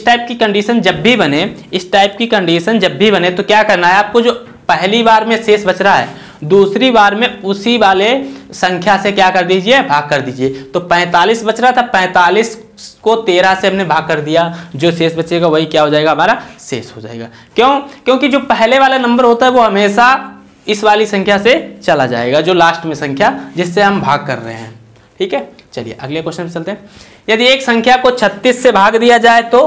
A: टाइप की कंडीशन जब भी बने, इस टाइप की कंडीशन जब भी बने तो क्या करना है आपको, जो पहली बार में शेष बच रहा है दूसरी बार में उसी वाले संख्या से क्या कर दीजिए भाग कर दीजिए। तो 45 बच रहा था, 45 को 13 से हमने भाग कर दिया, जो शेष बचेगा वही क्या हो जाएगा हमारा शेष हो जाएगा। क्यों, क्योंकि जो पहले वाला नंबर होता है वो हमेशा इस वाली संख्या से चला जाएगा, जो लास्ट में संख्या जिससे हम भाग कर रहे हैं। ठीक है, चलिए अगले क्वेश्चन पे चलते हैं। यदि एक संख्या को 36 से भाग दिया जाए तो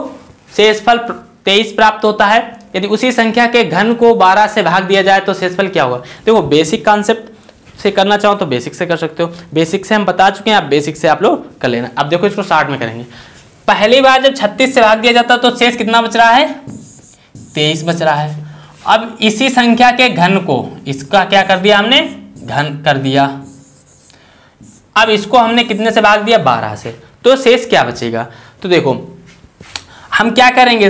A: शेषफल 23 प्राप्त होता है। यदि उसी संख्या के घन को 12 से भाग दिया जाए तो शेषफल क्या होगा। देखो बेसिक कॉन्सेप्ट से करना चाहो तो बेसिक से कर सकते हो, बेसिक से हम बता चुके हैं, आप बेसिक से आप लोग कर लेना। अब देखो इसको शॉर्ट में करेंगे। पहली बार जब 36 से भाग दिया जाता तो शेष कितना बच रहा है, 23 बच रहा है। अब इसी संख्या के घन को, इसका क्या कर दिया हमने, घन कर दिया। अब इसको हमने कितने से भाग दिया, 12 से, तो शेष क्या बचेगा। तो देखो हम क्या करेंगे,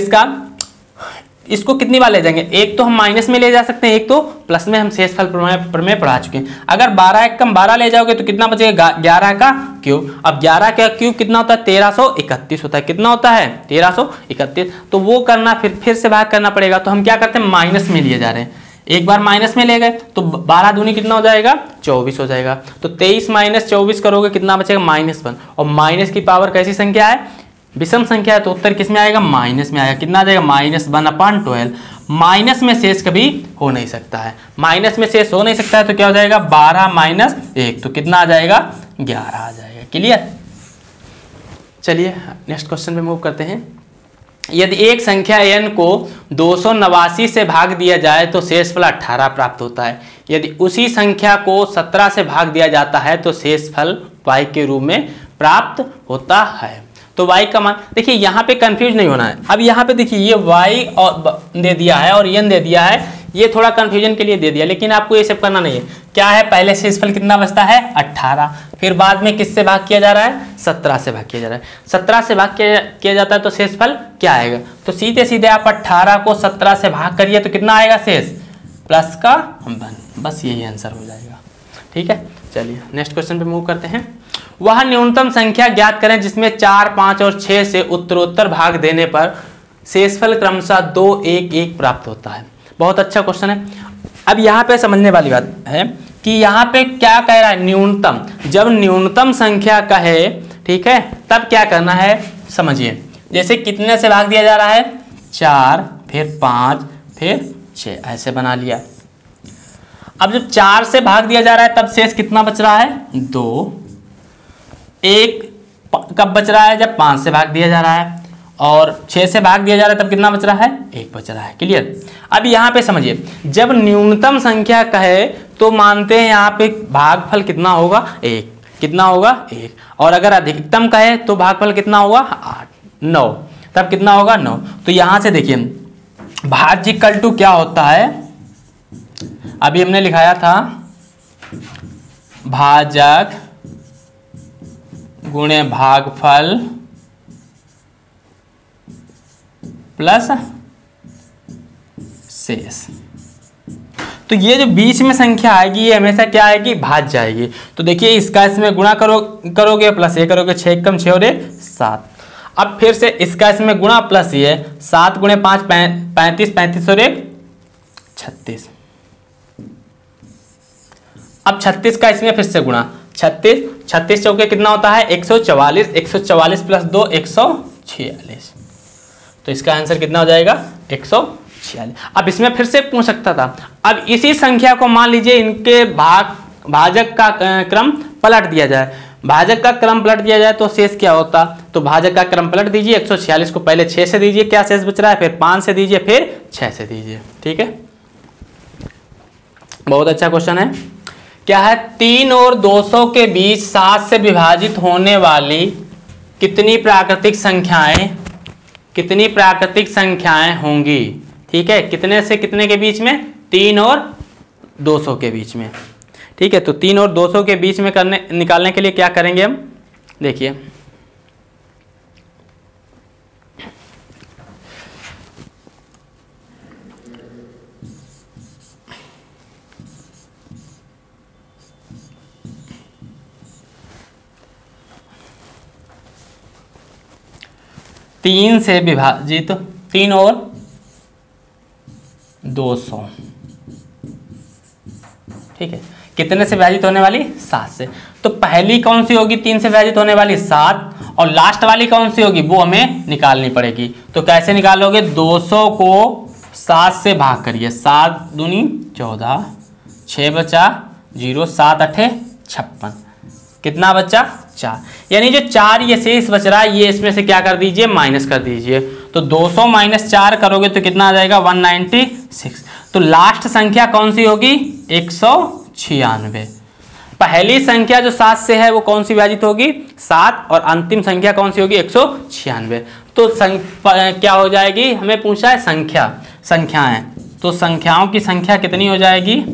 A: इसको कितनी बार ले जाएंगे, एक तो हम माइनस में ले जा सकते हैं, एक तो प्लस में। हम शेषफल प्रमेय पढ़ा चुके हैं। अगर 12 एक कम 12 ले जाओगे तो कितना बचेगा, 11 का क्यूब। अब 11 का क्यूब कितना होता है, 1331 होता है। कितना होता है, 1331। तो वो करना फिर से भाग करना पड़ेगा। तो हम क्या करते हैं, माइनस में लिए जा रहे हैं। एक बार माइनस में ले गए तो 12 दूनी कितना हो जाएगा, 24 हो जाएगा। तो 23 माइनस 24 करोगे कितना बचेगा, -1। और माइनस की पावर कैसी संख्या है, विषम संख्या है, तो उत्तर किस में आएगा, माइनस में आएगा। कितना आ जाएगा, -1/12। माइनस में शेष कभी हो नहीं सकता है, माइनस में शेष हो नहीं सकता है। तो क्या हो जाएगा, 12 - 1, तो कितना आ जाएगा, 11 आ जाएगा। क्लियर। चलिए नेक्स्ट क्वेश्चन पे मूव करते हैं। यदि एक संख्या n को 289 से भाग दिया जाए तो शेषफल 18 प्राप्त होता है। यदि उसी संख्या को 17 से भाग दिया जाता है तो शेषफल y के रूप में प्राप्त होता है। तो y का मान देखिए, यहाँ पे कंफ्यूज नहीं होना है। अब यहाँ पे देखिए ये y और दे दिया है और n दे दिया है, ये थोड़ा कंफ्यूजन के लिए दे दिया, लेकिन आपको ये सब करना नहीं है। क्या है, पहले शेषफल कितना बचता है, 18, फिर बाद में किससे भाग किया जा रहा है, 17 से भाग किया जा रहा है। 17 से भाग किया जाता है तो शेषफल क्या आएगा, तो सीधे सीधे आप 18 को 17 से भाग करिए तो कितना आएगा शेष, प्लस का 1। बस यही आंसर हो जाएगा। ठीक है, चलिए नेक्स्ट क्वेश्चन पे मूव करते हैं। वह न्यूनतम संख्या ज्ञात करें जिसमें 4, 5 और 6 से उत्तरोत्तर भाग देने पर शेषफल क्रमशः 2, 1, 1 प्राप्त होता है। बहुत अच्छा क्वेश्चन है। अब यहाँ पे समझने वाली बात है कि यहाँ पे क्या कह रहा है, न्यूनतम। जब न्यूनतम संख्या कहे, ठीक है, तब क्या करना है, समझिए। जैसे कितने से भाग दिया जा रहा है, 4, फिर 5, फिर 6, ऐसे बना लिया। अब जब 4 से भाग दिया जा रहा है तब शेष कितना बच रहा है, 2। 1 कब बच रहा है, जब 5 से भाग दिया जा रहा है, और 6 से भाग दिया जा रहा है तब कितना बच रहा है, 1 बच रहा है। क्लियर। अब यहाँ पे समझिए, जब न्यूनतम संख्या कहे तो मानते हैं यहाँ पे भागफल कितना होगा, 1। कितना होगा, 1। और अगर अधिकतम कहे तो भागफल कितना होगा, 8, 9, तब कितना होगा, 9। तो यहाँ से देखिए भाज्य इक्वल टू क्या होता है, अभी हमने लिखाया था भाजक गुणे भागफल प्लस शेष। तो ये जो बीच में संख्या आएगी ये हमेशा क्या आएगी, भाज्य जाएगी। तो देखिए इसका इसमें गुणा करोगे प्लस ये करोगे, 6 कम 6 और 7। अब फिर से इसका इसमें गुणा प्लस ये 7 गुणे 5 35, 35 और 1 36। अब 36 का इसमें फिर से गुणा, 36 चौके कितना होता है, 144, 144 प्लस 2 146। तो इसका आंसर कितना हो जाएगा, 146। अब इसमें फिर से पूछ सकता था। अब इसी संख्या को मान लीजिए इनके भाजक का क्रम पलट दिया जाए, भाजक का क्रम पलट दिया जाए तो शेष क्या होता। तो भाजक का क्रम पलट दीजिए, 146 को पहले 6 से दीजिए, क्या शेष बच रहा है, फिर 5 से दीजिए, फिर 6 से दीजिए। ठीक है, बहुत अच्छा क्वेश्चन है। क्या है, 3 और 200 के बीच 7 से विभाजित होने वाली कितनी प्राकृतिक संख्याएं होंगी। ठीक है, कितने से कितने के बीच में, 3 और 200 के बीच में। ठीक है, तो 3 और 200 के बीच में निकालने के लिए क्या करेंगे हम, देखिए तीन से विभाजित 3 और 200। ठीक है, कितने से विभाजित होने वाली, 7 से। तो पहली कौन सी होगी 3 से विभाजित होने वाली, 7, और लास्ट वाली कौन सी होगी वो हमें निकालनी पड़ेगी। तो कैसे निकालोगे, 200 को 7 से भाग करिए, 7 दूनी 14, 6 बचा 0, 7 8 56, कितना बचा 4, यानी जो 4 ये शेष बच रहा है ये इसमें से क्या कर दीजिए माइनस कर दीजिए। तो 200 माइनस 4 करोगे तो कितना आ जाएगा 196। तो लास्ट संख्या कौन सी होगी 196। पहली संख्या जो 7 से है वो कौन सी विभाजित होगी 7, और अंतिम संख्या कौन सी होगी 196। तो क्या हो जाएगी, हमें पूछा है संख्याएं, तो संख्याओं की संख्या कितनी हो जाएगी,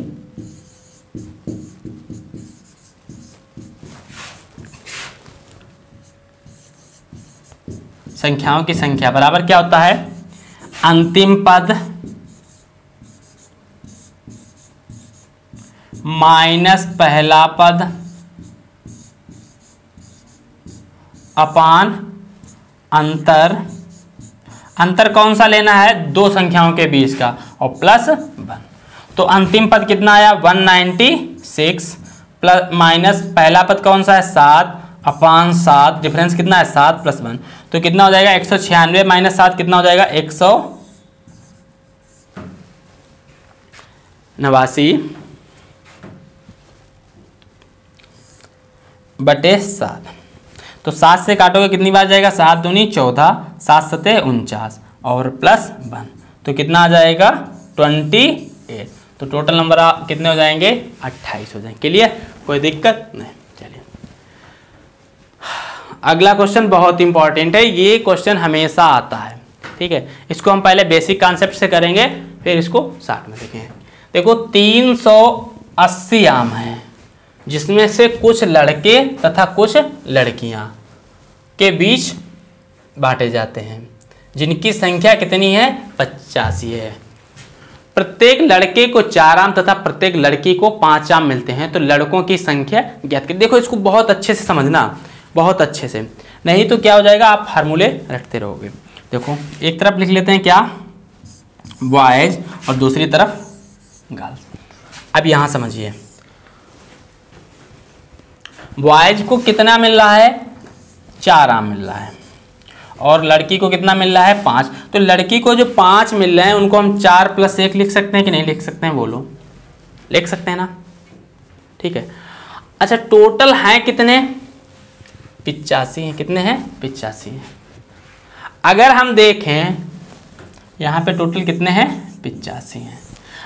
A: संख्याओं की संख्या बराबर क्या होता है अंतिम पद माइनस पहला पद अपान अंतर कौन सा लेना है, दो संख्याओं के बीच का, और प्लस 1। तो अंतिम पद कितना आया 196 प्लस माइनस पहला पद कौन सा है 7 अपान 7, डिफरेंस कितना है 7 प्लस 1, तो कितना हो जाएगा 196 माइनस 7 कितना हो जाएगा 189 बटे 7। तो 7 से काटोगे कितनी बार जाएगा 7 दूनी 14, 7 सते 49 और प्लस 1, तो कितना आ जाएगा 28। तो टोटल नंबर कितने हो जाएंगे 28 हो जाएंगे। क्लियर, कोई दिक्कत नहीं। चलिए अगला क्वेश्चन बहुत इंपॉर्टेंट है, ये क्वेश्चन हमेशा आता है, ठीक है। इसको हम पहले बेसिक कॉन्सेप्ट से करेंगे फिर इसको शॉर्ट में देखेंगे। देखो 380 आम हैं जिसमें से कुछ लड़के तथा कुछ लड़कियां के बीच बांटे जाते हैं जिनकी संख्या कितनी है 85 है। प्रत्येक लड़के को 4 आम तथा प्रत्येक लड़की को 5 आम मिलते हैं, तो लड़कों की संख्या ज्ञात करें। देखो इसको बहुत अच्छे से समझना, बहुत अच्छे से, नहीं तो क्या हो जाएगा आप फार्मूले रटते रहोगे। देखो एक तरफ लिख लेते हैं क्या बॉयज और दूसरी तरफ गर्ल्स। अब यहाँ समझिए बॉयज को कितना मिल रहा है 4 आम मिल रहा है और लड़की को कितना मिल रहा है 5। तो लड़की को जो 5 मिल रहे हैं उनको हम 4 + 1 लिख सकते हैं कि नहीं लिख सकते हैं, बोलो लिख सकते हैं ना, ठीक है। अच्छा टोटल हैं कितने 85 हैं, कितने हैं 85 हैं। अगर हम देखें यहाँ पे टोटल कितने हैं 85 हैं।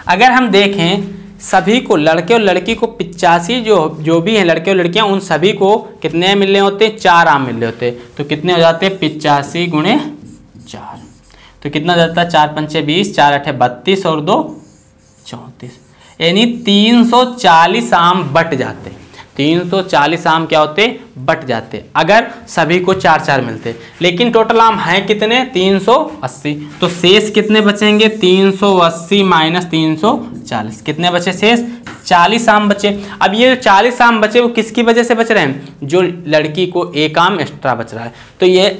A: अगर हम देखें सभी को लड़के और लड़की को 85 जो भी हैं लड़के और लड़कियां उन सभी को कितने मिल रहे होते 4 आम मिल रहे होते, तो कितने हो जाते 85 × 4, तो कितना जाता है 4 × 5 = 20, 4 × 8 = 32 और 2 = 34, यानी 340 आम बट जाते। 340 आम क्या होते बट जाते अगर सभी को 4-4 मिलते। लेकिन टोटल आम हैं कितने 380, तो शेष कितने बचेंगे 380 - 340, कितने बचे शेष 40 आम बचे। अब ये जो 40 आम बचे वो किसकी वजह से बच रहे हैं, जो लड़की को 1 आम एक्स्ट्रा बच रहा है। तो ये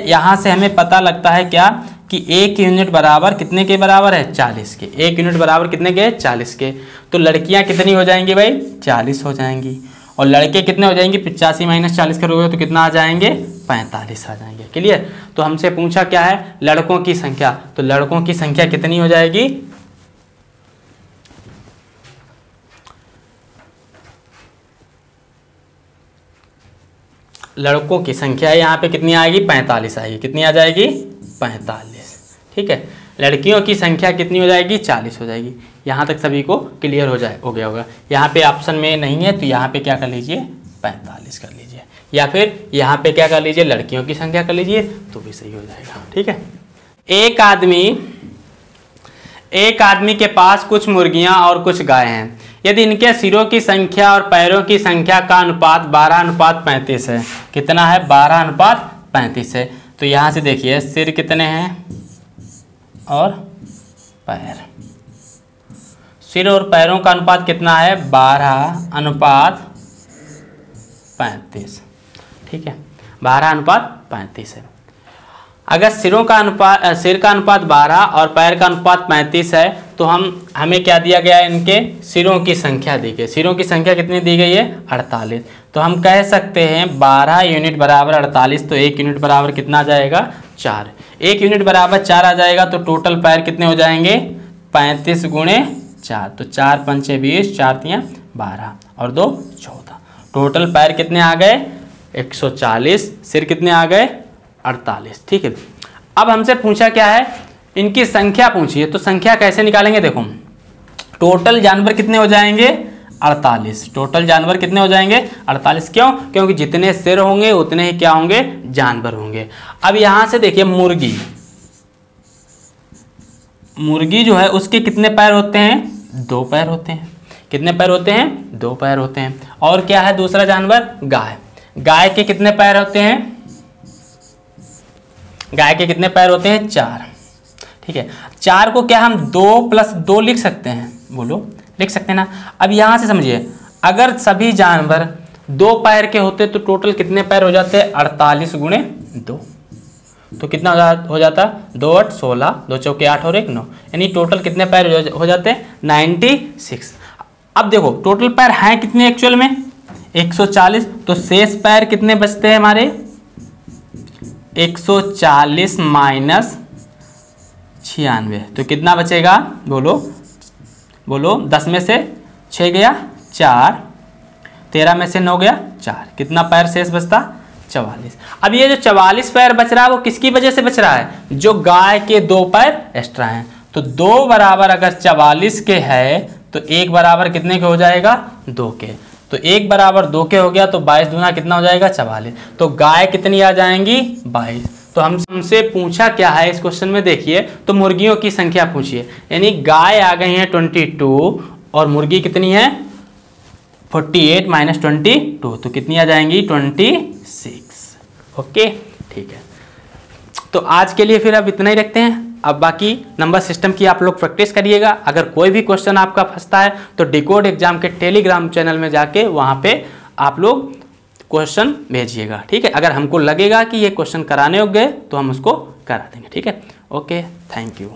A: यहाँ से हमें पता लगता है क्या कि 1 यूनिट बराबर कितने के बराबर है 40 के। 1 यूनिट बराबर कितने के 40 के। तो लड़कियां कितनी हो जाएंगी भाई 40 हो जाएंगी और लड़के कितने हो जाएंगे 85 - 40 करोगे तो कितना आ जाएंगे 45 आ जाएंगे। क्लियर। तो हमसे पूछा क्या है लड़कों की संख्या, तो लड़कों की संख्या कितनी हो जाएगी लड़कों की संख्या यहाँ पे कितनी आएगी 45 आएगी। कितनी आ जाएगी 45, ठीक है। लड़कियों की संख्या कितनी हो जाएगी 40 हो जाएगी। यहाँ तक सभी को क्लियर हो गया होगा। यहाँ पे ऑप्शन में नहीं है तो यहाँ पे क्या कर लीजिए 45 कर लीजिए, या फिर यहाँ पे क्या कर लीजिए लड़कियों की संख्या कर लीजिए तो भी सही हो जाएगा, ठीक है। एक आदमी के पास कुछ मुर्गियाँ और कुछ गाय हैं। यदि इनके सिरों की संख्या और पैरों की संख्या का अनुपात 12:35 है। कितना है 12:35 है। तो यहाँ से देखिए सिर कितने हैं और पैर, सिर और पैरों का अनुपात कितना है 12:35, ठीक है 12:35 है। अगर सिर का अनुपात 12 और पैर का अनुपात 35 है तो हमें क्या दिया गया है इनके सिरों की संख्या दी गई। सिरों की संख्या कितनी दी गई है 48। तो हम कह सकते हैं 12 यूनिट बराबर 48, तो 1 यूनिट बराबर कितना आ जाएगा 4। 1 यूनिट बराबर 4 आ जाएगा तो टोटल पैर कितने हो जाएंगे 35 × 4, तो 4 × 5 = 20, 4 × 3 = 12 और 2 = 14। टोटल पैर कितने आ गए 140, सिर कितने आ गए 48। ठीक है, अब हमसे पूछा क्या है, इनकी संख्या पूछी है, तो संख्या कैसे निकालेंगे? देखो टोटल जानवर कितने हो जाएंगे 48, टोटल जानवर कितने हो जाएंगे 48। क्यों? क्योंकि जितने सिर होंगे उतने ही क्या होंगे जानवर होंगे। अब यहां से देखिए मुर्गी जो है उसके कितने पैर होते हैं? 2 पैर होते हैं। कितने पैर होते हैं? 2 पैर होते हैं। और क्या है दूसरा जानवर? गाय। गाय के कितने पैर होते हैं? गाय के कितने पैर होते हैं? 4। ठीक है, 4 को क्या हम 2 + 2 लिख सकते हैं? बोलो, लिख सकते हैं ना। अब यहां से समझिए, अगर सभी जानवर 2 पैर के होते तो टोटल कितने पैर हो जाते? 48 × 2, तो कितना हो जाता? 2 × 8 = 16, 2 चौके 8 और 1 9, यानी टोटल कितने पैर हो जाते? 96। अब देखो टोटल पैर हैं कितने एक्चुअल में? 140, तो शेष पैर कितने बचते हैं हमारे? 140 - 96, तो कितना बचेगा? बोलो 10 में से 6 गया 4, 13 में से 9 गया 4, कितना पैर शेष बचता? 44। अब ये जो 44 पैर बच रहा है वो किसकी वजह से बच रहा है? जो गाय के 2 पैर एक्स्ट्रा हैं। तो 2 बराबर अगर 44 के है तो 1 बराबर कितने के हो जाएगा? 2 के। तो 1 बराबर 2 के हो गया, तो 22 दूना कितना हो जाएगा? 44। तो गाय कितनी आ जाएंगी? 22। तो हमसे पूछा क्या है इस क्वेश्चन में? देखिए, तो मुर्गियों की संख्या पूछिए, यानी गाय आ गई है 22 और मुर्गी कितनी है? 48 - 22, तो कितनी आ जाएंगी? 26। ओके, ठीक है। तो आज के लिए फिर अब इतना ही रखते हैं। अब बाकी नंबर सिस्टम की आप लोग प्रैक्टिस करिएगा। अगर कोई भी क्वेश्चन आपका फंसता है तो डिकोड एग्जाम के टेलीग्राम चैनल में जाके वहाँ पे आप लोग क्वेश्चन भेजिएगा। ठीक है, अगर हमको लगेगा कि ये क्वेश्चन कराने योग्य है तो हम उसको करा देंगे। ठीक है, ओके, थैंक यू।